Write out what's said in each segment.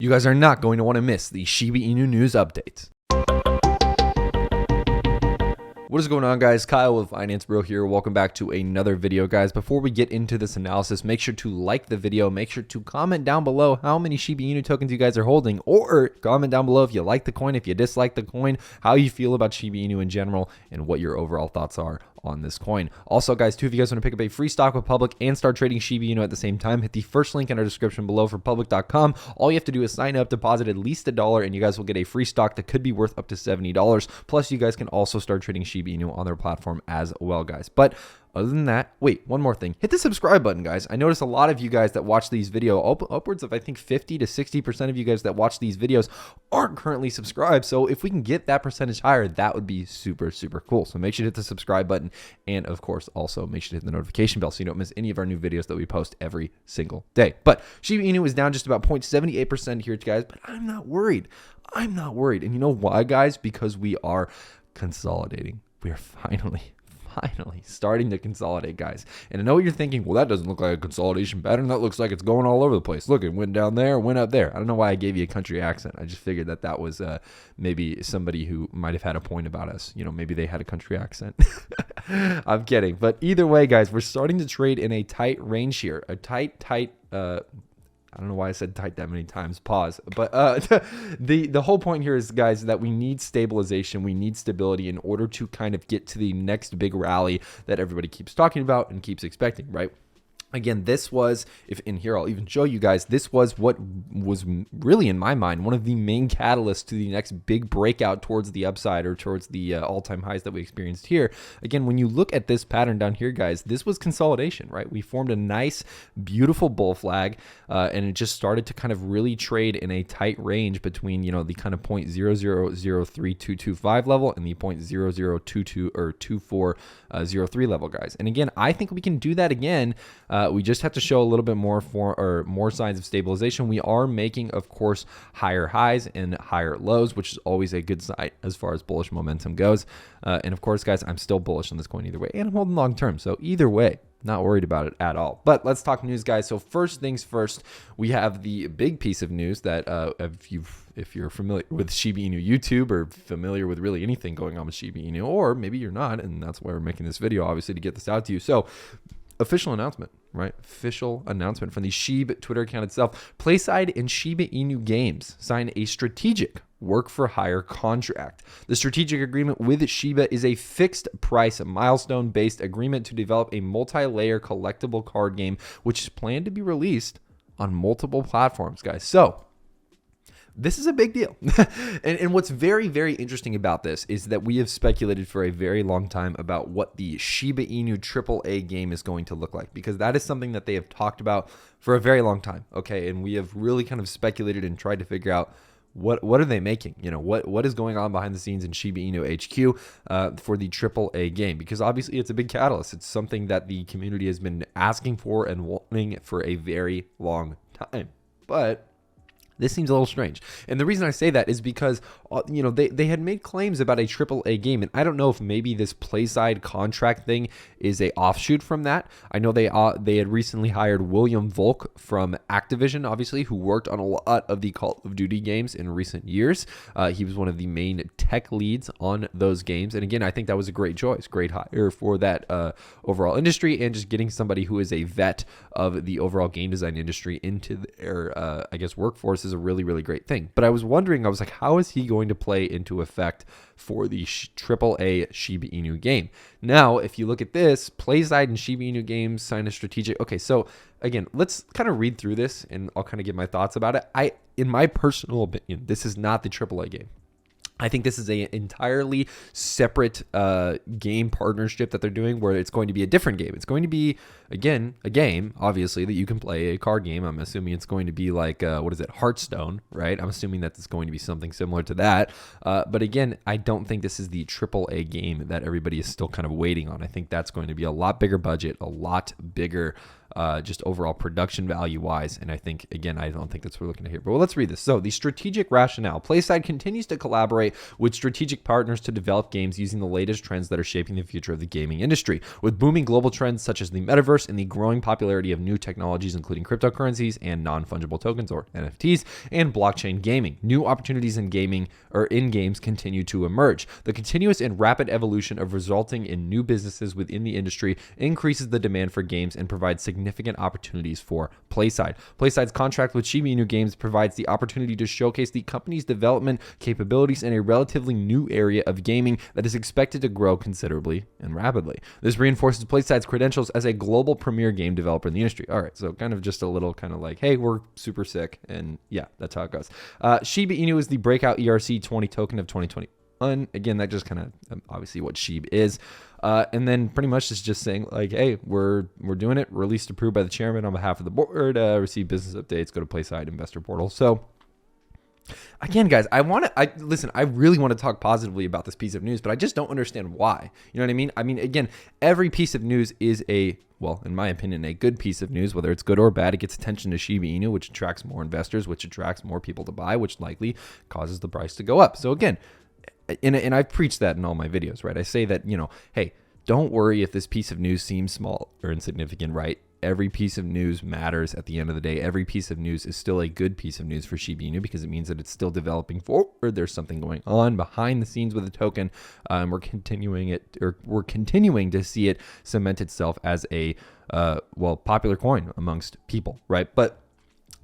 You guys are not going to want to miss the Shiba Inu news updates. What is going on, guys? Kyle with Finance Bro here. Welcome back to another video, guys. Before we get into this analysis, make sure to like the video. Make sure to comment down below how many Shiba Inu tokens you guys are holding, or comment down below if you like the coin, if you dislike the coin, how you feel about Shiba Inu in general, and what your overall thoughts are on this coin. Also, guys, too, if you guys want to pick up a free stock with Public and start trading Shiba Inu at the same time, hit the first link in our description below for public.com. All you have to do is sign up, deposit at least $1, and you guys will get a free stock that could be worth up to $70. Plus, you guys can also start trading Shiba Inu on their platform as well, guys. But other than that, wait, one more thing. Hit the subscribe button, guys. I notice a lot of you guys that watch these videos, upwards of, I think, 50 to 60% of you guys that watch these videos aren't currently subscribed. So if we can get that percentage higher, that would be super, super cool. So make sure to hit the subscribe button. And of course, also make sure to hit the notification bell so you don't miss any of our new videos that we post every single day. But Shiba Inu is down just about 0.78% here, guys. But I'm not worried. I'm not worried. And you know why, guys? Because we are consolidating. We are finally starting to consolidate, guys. And I know what you're thinking, well, that doesn't look like a consolidation pattern. That looks like it's going all over the place. Look, it went down there, went up there. I don't know why I gave you a country accent. I just figured that was maybe somebody who might have had a point about us. You know, maybe they had a country accent. I'm kidding. But either way, guys, we're starting to trade in a tight range here. A tight, I don't know why I said tight that many times. Pause. But the whole point here is, guys, that we need stabilization. We need stability in order to kind of get to the next big rally that everybody keeps talking about and keeps expecting, right? Again, this was, if in here, I'll even show you guys, this was what was really, in my mind, one of the main catalysts to the next big breakout towards the upside or towards the all-time highs that we experienced here. Again, when you look at this pattern down here, guys, this was consolidation, right? We formed a nice, beautiful bull flag, and it just started to kind of really trade in a tight range between, you know, the kind of 0.0003225 level and the 0.0022 or 2403 level, guys. And again, I think we can do that again. We just have to show a little bit more more signs of stabilization. We are making, of course, higher highs and higher lows, which is always a good sign as far as bullish momentum goes. And of course, guys, I'm still bullish on this coin either way, and I'm holding long term. So either way, not worried about it at all. But let's talk news, guys. So first things first, we have the big piece of news that if you're familiar with Shiba Inu YouTube or familiar with really anything going on with Shiba Inu, or maybe you're not, and that's why we're making this video, obviously, to get this out to you. So official announcement, right? Official announcement from the Shib Twitter account itself. PlaySide and Shiba Inu Games signed a strategic work-for-hire contract. The strategic agreement with Shiba is a fixed-price, milestone-based agreement to develop a multi-layer collectible card game, which is planned to be released on multiple platforms, guys. So this is a big deal. and what's very, very interesting about this is that we have speculated for a very long time about what the Shiba Inu AAA game is going to look like, because that is something that they have talked about for a very long time, okay? And we have really kind of speculated and tried to figure out what are they making? You know, what is going on behind the scenes in Shiba Inu HQ for the AAA game? Because obviously it's a big catalyst. It's something that the community has been asking for and wanting for a very long time. But this seems a little strange. And the reason I say that is because, you know, they had made claims about a AAA game. And I don't know if maybe this PlaySide contract thing is a offshoot from that. I know they had recently hired William Volk from Activision, obviously, who worked on a lot of the Call of Duty games in recent years. He was one of the main tech leads on those games. And again, I think that was a great choice, great hire for that overall industry, and just getting somebody who is a vet of the overall game design industry into their, I guess, workforce is a really, really great thing. But I was wondering, I was like, how is he going to play into effect for the AAA Shiba Inu game? Now, if you look at this, PlaySide and Shiba Inu Games signed a strategic. Okay, so again, let's kind of read through this and I'll kind of give my thoughts about it. In my personal opinion, this is not the AAA game. I think this is an entirely separate game partnership that they're doing, where it's going to be a different game. It's going to be, again, a game, obviously, that you can play, a card game. I'm assuming it's going to be like, what is it, Hearthstone, right? I'm assuming that it's going to be something similar to that. But again, I don't think this is the AAA game that everybody is still kind of waiting on. I think that's going to be a lot bigger budget, a lot bigger just overall production value wise. And I think, again, I don't think that's what we're looking at here. But let's read this. So the strategic rationale. PlaySide continues to collaborate with strategic partners to develop games using the latest trends that are shaping the future of the gaming industry. With booming global trends such as the metaverse and the growing popularity of new technologies, including cryptocurrencies and non-fungible tokens or NFTs and blockchain gaming, new opportunities in gaming or in games continue to emerge. The continuous and rapid evolution of resulting in new businesses within the industry increases the demand for games and provides significant opportunities for PlaySide. PlaySide's contract with Shiba Inu Games provides the opportunity to showcase the company's development capabilities in a relatively new area of gaming that is expected to grow considerably and rapidly. This reinforces PlaySide's credentials as a global premier game developer in the industry. All right, so kind of just a little kind of like, hey, we're super sick, and yeah, that's how it goes. Shiba Inu is the Breakout ERC20 token of 2021. Again, that just kind of obviously what Shib is. And then pretty much it's just saying like, hey, we're doing it. Released approved by the chairman on behalf of the board. Receive business updates. Go to PlaySide Investor Portal. So again, guys, I really want to talk positively about this piece of news, but I just don't understand why. You know what I mean? I mean, again, every piece of news is well, in my opinion, a good piece of news, whether it's good or bad. It gets attention to Shiba Inu, which attracts more investors, which attracts more people to buy, which likely causes the price to go up. So again, and I've preached that in all my videos, right? I say that, hey, don't worry if this piece of news seems small or insignificant, right? Every piece of news matters at the end of the day. Every piece of news is still a good piece of news for Shiba Inu because it means that it's still developing forward. There's something going on behind the scenes with the token. We're continuing to see it cement itself as a popular coin amongst people, right? But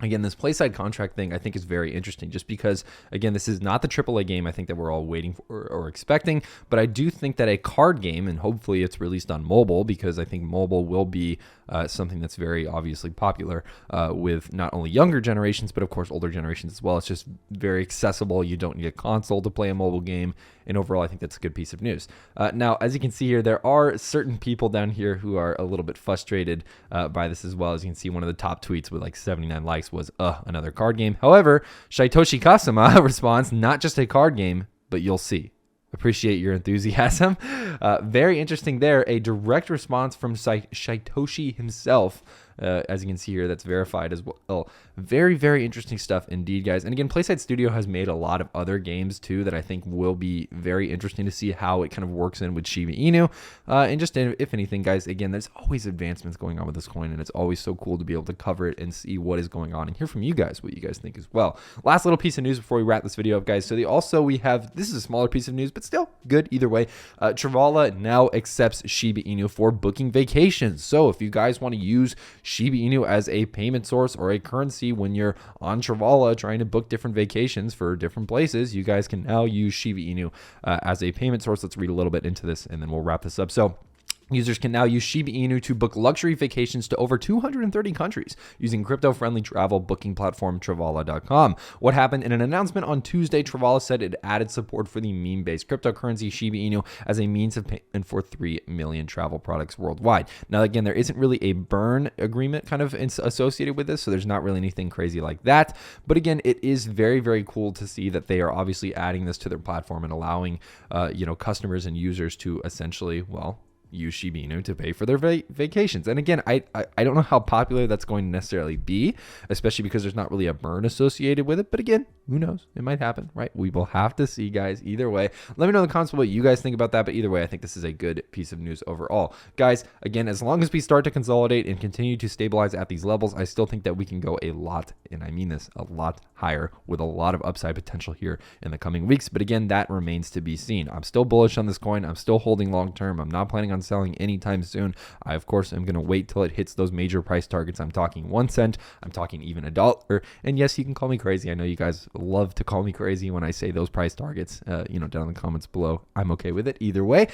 again, this PlaySide contract thing I think is very interesting just because, again, this is not the AAA game I think that we're all waiting for or expecting, but I do think that a card game, and hopefully it's released on mobile because I think mobile will be something that's very obviously popular with not only younger generations, but of course older generations as well. It's just very accessible. You don't need a console to play a mobile game. And overall, I think that's a good piece of news. Now, as you can see here, there are certain people down here who are a little bit frustrated by this as well. As you can see, one of the top tweets with like 79 likes was, another card game. However, Shaitoshi Kasama responds, not just a card game, but you'll see. Appreciate your enthusiasm. Very interesting there. A direct response from Shaitoshi himself. As you can see here, that's verified as well. Very, very interesting stuff indeed, guys. And again, PlaySide Studio has made a lot of other games too that I think will be very interesting to see how it kind of works in with Shiba Inu. And just if anything, guys, again, there's always advancements going on with this coin, and it's always so cool to be able to cover it and see what is going on and hear from you guys what you guys think as well. Last little piece of news before we wrap this video up, guys. So we have, this is a smaller piece of news, but still good either way. Travala now accepts Shiba Inu for booking vacations. So if you guys want to use Shiba Inu as a payment source or a currency when you're on Travala trying to book different vacations for different places, you guys can now use Shiba Inu as a payment source. Let's read a little bit into this and then we'll wrap this up. So users can now use Shiba Inu to book luxury vacations to over 230 countries using crypto-friendly travel booking platform Travala.com. What happened in an announcement on Tuesday, Travala said it added support for the meme-based cryptocurrency Shiba Inu as a means of payment for 3 million travel products worldwide. Now, again, there isn't really a burn agreement kind of associated with this, so there's not really anything crazy like that. But again, it is very, very cool to see that they are obviously adding this to their platform and allowing, customers and users to essentially, use Shiba Inu to pay for their vacations. And again, I don't know how popular that's going to necessarily be, especially because there's not really a burn associated with it. But again, who knows? It might happen, right? We will have to see, guys. Either way, let me know in the comments what you guys think about that. But either way, I think this is a good piece of news overall. Guys, again, as long as we start to consolidate and continue to stabilize at these levels, I still think that we can go a lot, and I mean this, a lot higher with a lot of upside potential here in the coming weeks. But again, that remains to be seen. I'm still bullish on this coin. I'm still holding long term. I'm not planning on selling anytime soon. I, of course, am going to wait till it hits those major price targets. I'm talking 1 cent. I'm talking even $1. And yes, you can call me crazy. I know you guys love to call me crazy when I say those price targets, down in the comments below. I'm okay with it either way.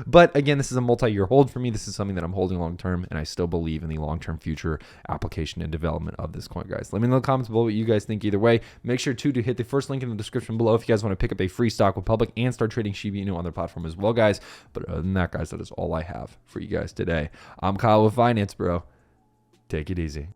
But again, this is a multi-year hold for me. This is something that I'm holding long term, and I still believe in the long-term future application and development of this coin, guys. Let me know in the comments below what you guys think either way. Make sure to hit the first link in the description below if you guys want to pick up a free stock with Public and start trading Shiba Inu on their platform as well, guys. But other than that, guys, that is all I have for you guys today. I'm Kyle with Finance, bro. Take it easy.